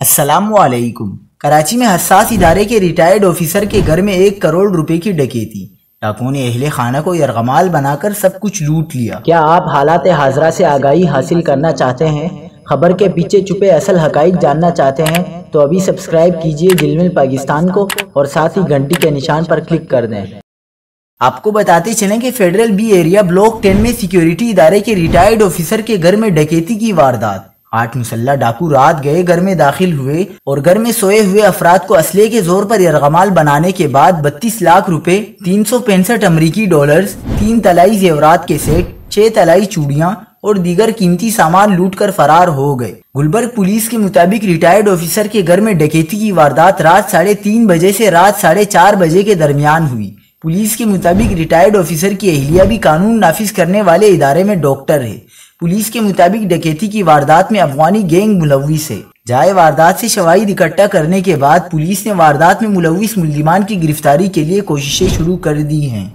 السلام علیکم۔ کراچی میں حساس ادارے کے ریٹائرڈ آفیسر کے گھر میں 1 کروڑ روپے کی ڈکیتی۔ ڈاکوؤں نے اہل خانہ کو یرغمال بنا کر سب کچھ لوٹ لیا۔ کیا آپ حالات حاضرہ سے آگاہی حاصل کرنا چاہتے ہیں؟ خبر کے پیچھے چھپے اصل حقائق جاننا چاہتے ہیں تو ابھی سبسکرائب کیجئے جلمل پاکستان کو اور ساتھ ہی گھنٹی کے نشان پر کلک کر دیں۔ آپ کو بتاتے چلیں کہ فیڈرل بی ایریا بلاک 10 میں سیکیورٹی ادارے کے ریٹائرڈ آفیسر کے گھر میں ڈکیتی کی واردات۔ 8 مسلح ڈاکو رات گئے گھر میں داخل ہوئے اور گھر میں سوئے ہوئے افراد کو اسلحے کے زور پر یرغمال بنانے کے بعد 32 لاکھ روپے، 365 امریکی ڈالرز، 3 طلائی زیورات کے سیٹ، 6 طلائی چوڑیاں اور دیگر قیمتی سامان لوٹ کر فرار ہو گئے۔ گلبرگ پولیس کے مطابق ریٹائرڈ آفیسر کے گھر میں ڈکیتی کی واردات رات 3:30 بجے سے رات 4:30 بجے کے درمیان ہوئی۔ پولیس کے مطابق ریٹائرڈ آفیسر کی اہلیہ بھی قانون نافذ کرنے والے ادارے میں ڈاکٹر ہے۔ پولیس کے مطابق ڈکیتی کی واردات میں افغانی گینگ ملوث ہے۔ جائے واردات سے شواہد اکٹھا کرنے کے بعد پولیس نے واردات میں ملوث ملزمان کی گرفتاری کے لیے کوششیں شروع کر دی ہیں۔